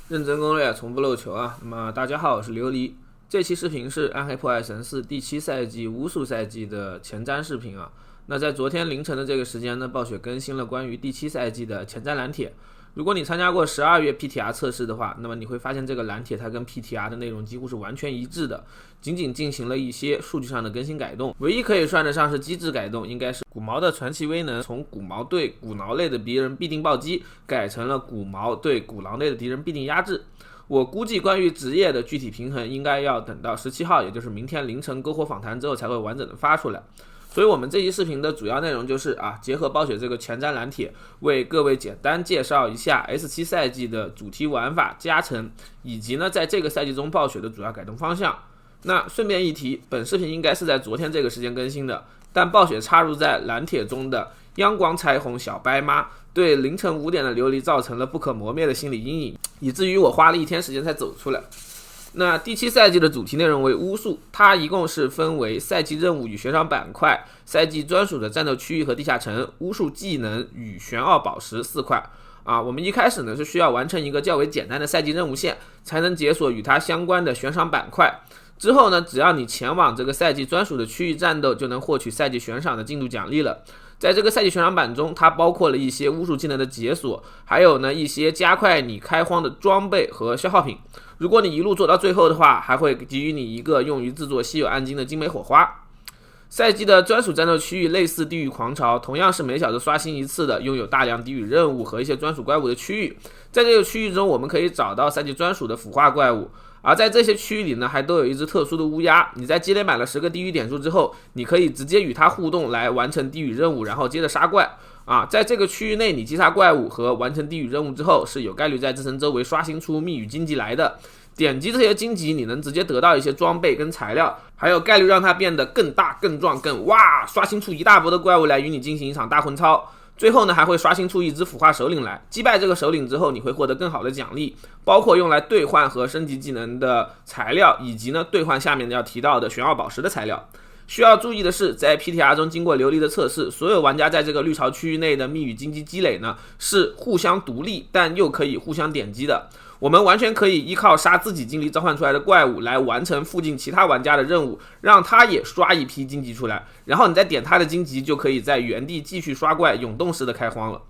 认真攻略，从不漏球啊！那么大家好，我是琉璃。这期视频是《暗黑破坏神4》第7赛季巫术赛季的前瞻视频啊。那在昨天凌晨的这个时间呢，暴雪更新了关于第7赛季的前瞻蓝帖。如果你参加过12月 PTR 测试的话，那么你会发现这个蓝帖它跟 PTR 的内容几乎是完全一致的，仅仅进行了一些数据上的更新改动。唯一可以算得上是机制改动，应该是古矛的传奇威能从古矛对古挠类的敌人必定暴击改成了古矛对古狼类的敌人必定压制。我估计关于职业的具体平衡应该要等到17号，也就是明天凌晨篝火访谈之后才会完整的发出来。所以我们这期视频的主要内容就是结合暴雪这个前瞻蓝帖，为各位简单介绍一下 S7 赛季的主题玩法加成，以及呢在这个赛季中暴雪的主要改动方向。那顺便一提，本视频应该是在昨天这个时间更新的，但暴雪插入在蓝帖中的阳光彩虹小白妈对凌晨5点的琉璃造成了不可磨灭的心理阴影，以至于我花了1天时间才走出来。那第7赛季的主题内容为巫术，它一共是分为赛季任务与悬赏板块、赛季专属的战斗区域和地下城、巫术技能与玄奥宝石4块。我们一开始呢是需要完成一个较为简单的赛季任务线，才能解锁与它相关的悬赏板块。之后呢，只要你前往这个赛季专属的区域战斗，就能获取赛季悬赏的进度奖励了。在这个赛季悬赏版中，它包括了一些巫术技能的解锁，还有呢一些加快你开荒的装备和消耗品。如果你一路做到最后的话，还会给予你一个用于制作稀有暗金的精美火花。赛季的专属战斗区域类似地狱狂潮，同样是每小时刷新一次的，拥有大量地狱任务和一些专属怪物的区域。在这个区域中，我们可以找到赛季专属的腐化怪物，而在这些区域里呢，还都有一只特殊的乌鸦。你在积累满了10个地狱点数之后，你可以直接与它互动来完成地狱任务，然后接着杀怪。在这个区域内，你击杀怪物和完成地狱任务之后，是有概率在自身周围刷新出密语荆棘来的。点击这些荆棘，你能直接得到一些装备跟材料，还有概率让它变得更大、更壮、刷新出一大波的怪物来与你进行一场大混操。最后呢，还会刷新出一只腐化首领来。击败这个首领之后，你会获得更好的奖励，包括用来兑换和升级技能的材料，以及呢兑换下面要提到的玄奥宝石的材料。需要注意的是，在 PTR 中经过琉璃的测试，所有玩家在这个绿潮区域内的密语荆棘积累呢是互相独立，但又可以互相点击的。我们完全可以依靠杀自己精灵召唤出来的怪物来完成附近其他玩家的任务，让他也刷一批荆棘出来，然后你再点他的荆棘，就可以在原地继续刷怪，涌动式的开荒了。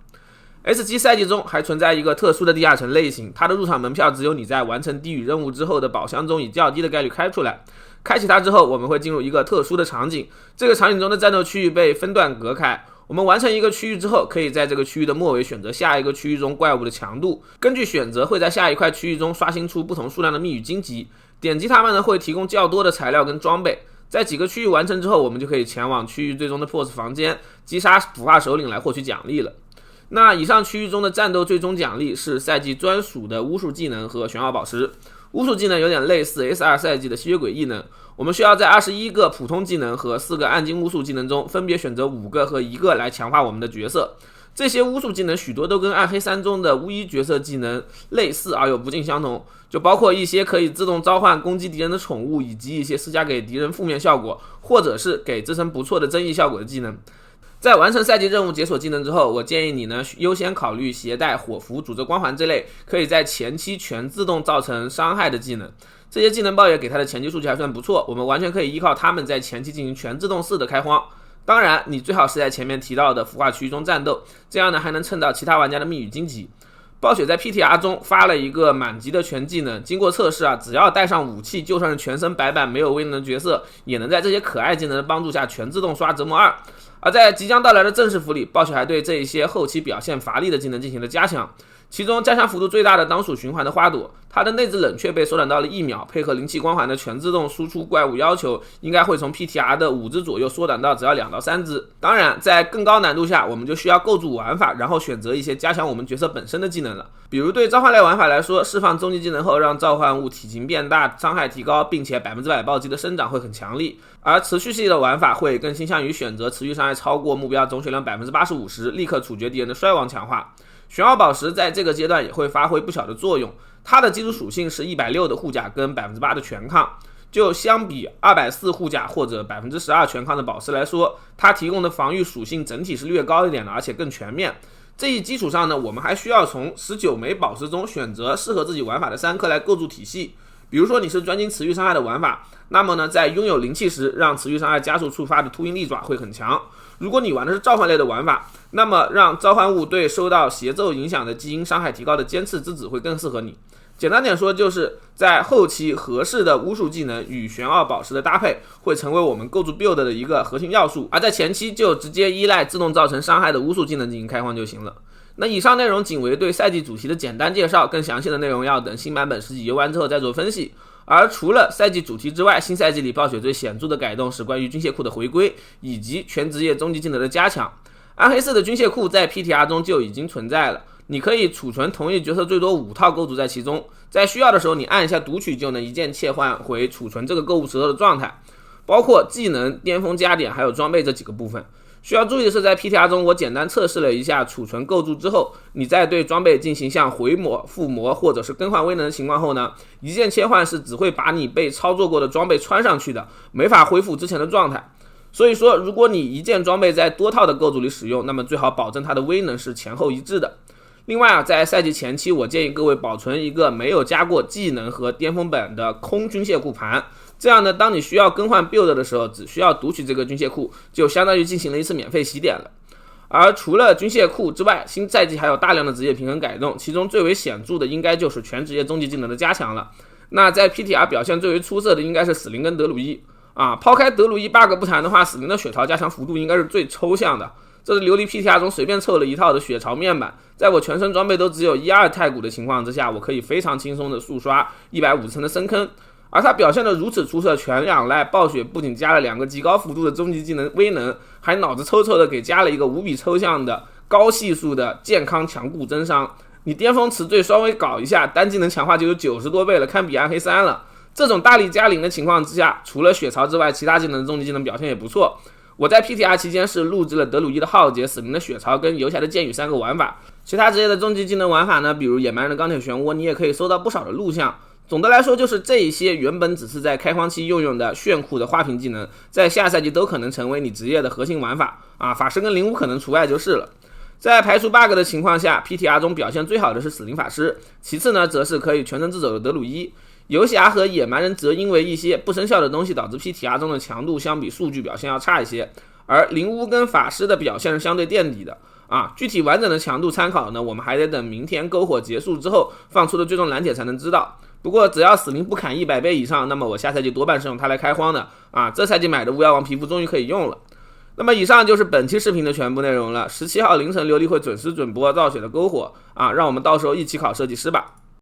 S7 赛季中还存在一个特殊的地下城类型，它的入场门票只有你在完成地狱任务之后的宝箱中以较低的概率开出来。开启它之后，我们会进入一个特殊的场景，这个场景中的战斗区域被分段隔开。我们完成一个区域之后，可以在这个区域的末尾选择下一个区域中怪物的强度，根据选择会在下一块区域中刷新出不同数量的密语荆棘，点击它们呢会提供较多的材料跟装备。在几个区域完成之后，我们就可以前往区域最终的 BOSS 房间，击杀腐化首领来获取奖励了。那以上区域中的战斗最终奖励是赛季专属的巫术技能和玄奥宝石。巫术技能有点类似 S2 赛季的吸血鬼异能，我们需要在21个普通技能和4个暗金巫术技能中分别选择5个和1个来强化我们的角色。这些巫术技能许多都跟暗黑3中的巫医角色技能类似而又不尽相同，就包括一些可以自动召唤攻击敌人的宠物，以及一些施加给敌人负面效果或者是给自身不错的增益效果的技能。在完成赛季任务解锁技能之后，我建议你呢优先考虑携带火符、诅咒光环这类可以在前期全自动造成伤害的技能。这些技能包也给它的前期数据还算不错，我们完全可以依靠它们在前期进行全自动式的开荒。当然，你最好是在前面提到的腐化区域中战斗，这样呢还能蹭到其他玩家的密语荆棘。暴雪在 PTR 中发了一个满级的全技能，经过测试只要带上武器，就算是全身白板没有威能的角色，也能在这些可爱技能的帮助下全自动刷折磨2。而在即将到来的正式服里，暴雪还对这一些后期表现乏力的技能进行了加强。其中加强幅度最大的当属循环的花朵，它的内置冷却被缩短到了1秒，配合灵气光环的全自动输出怪物要求，应该会从 PTR 的5只左右缩短到只要2到3只。当然，在更高难度下，我们就需要构筑玩法，然后选择一些加强我们角色本身的技能了。比如对召唤类玩法来说，释放终极技能后让召唤物体型变大，伤害提高，并且100%暴击的生长会很强力。而持续系的玩法会更倾向于选择持续伤害超过目标总血量85%时立刻处决敌人的衰亡强化。玄奥宝石在这个阶段也会发挥不小的作用，它的基础属性是160的护甲跟8%的全抗，就相比240护甲或者12%全抗的宝石来说，它提供的防御属性整体是略高一点的，而且更全面。这一基础上呢，我们还需要从19枚宝石中选择适合自己玩法的3颗来构筑体系。比如说你是专精词域伤害的玩法，那么呢，在拥有灵气时，让词域伤害加速触发的秃鹰利爪会很强。如果你玩的是召唤类的玩法，那么让召唤物对受到邪咒影响的基因伤害提高的尖刺之子会更适合你。简单点说，就是在后期合适的巫术技能与玄奥宝石的搭配会成为我们构筑 build 的一个核心要素，而在前期就直接依赖自动造成伤害的巫术技能进行开荒就行了。那以上内容仅为对赛季主题的简单介绍，更详细的内容要等新版本10级游玩之后再做分析。而除了赛季主题之外，新赛季里暴雪最显著的改动是关于军械库的回归以及全职业终极技能的加强。暗黑4的军械库在 PTR 中就已经存在了，你可以储存同一角色最多5套构筑在其中，在需要的时候你按一下读取就能一键切换回储存这个购物石头的状态，包括技能、巅峰加点还有装备这几个部分。需要注意的是，在 PTR 中我简单测试了一下储存构筑之后，你在对装备进行像回魔、附魔或者是更换威能的情况后呢，一键切换是只会把你被操作过的装备穿上去的，没法恢复之前的状态。所以说，如果你一件装备在多套的构筑里使用，那么最好保证它的威能是前后一致的。另外在赛季前期，我建议各位保存一个没有加过技能和巅峰本的空军械库盘，这样呢，当你需要更换 build 的时候，只需要读取这个军械库，就相当于进行了一次免费洗点了。而除了军械库之外，新赛季还有大量的职业平衡改动，其中最为显著的应该就是全职业终极技能的加强了。那在 PTR 表现最为出色的应该是死灵跟德鲁伊抛开德鲁伊 bug 不谈的话，死灵的血槽加强幅度应该是最抽象的。这是琉璃 PTR 中随便凑了一套的血槽面板，在我全身装备都只有1-2太古的情况之下，我可以非常轻松的速刷150层的深坑。而它表现得如此出色，全仰赖暴雪不仅加了2个极高幅度的终极技能威能，还脑子抽抽的给加了一个无比抽象的高系数的健康强固增伤。你巅峰词缀稍微搞一下，单技能强化就有90多倍了，堪比暗黑3了。这种大力加零的情况之下，除了血槽之外，其他技能的终极技能表现也不错。我在 PTR 期间是录制了德鲁伊的浩劫、死灵的血槽跟游侠的剑雨3个玩法，其他职业的终极技能玩法呢，比如野蛮人的钢铁漩涡，你也可以收到不少的录像。总的来说，就是这一些原本只是在开荒期用的炫酷的花瓶技能，在下赛季都可能成为你职业的核心玩法法师跟灵巫可能除外就是了。在排除 bug 的情况下， PTR 中表现最好的是死灵法师，其次呢则是可以全身自走的德鲁伊。游侠和野蛮人则因为一些不生效的东西导致 PTR 中的强度相比数据表现要差一些，而灵巫跟法师的表现是相对垫底的具体完整的强度参考呢，我们还得等明天篝火结束之后放出的最终蓝帖才能知道。不过只要死灵不砍100倍以上，那么我下赛季多半是用它来开荒的这赛季买的巫妖王皮肤终于可以用了。那么以上就是本期视频的全部内容了。17号凌晨琉璃会准时准播暴雪的篝火让我们到时候一起考设计师吧。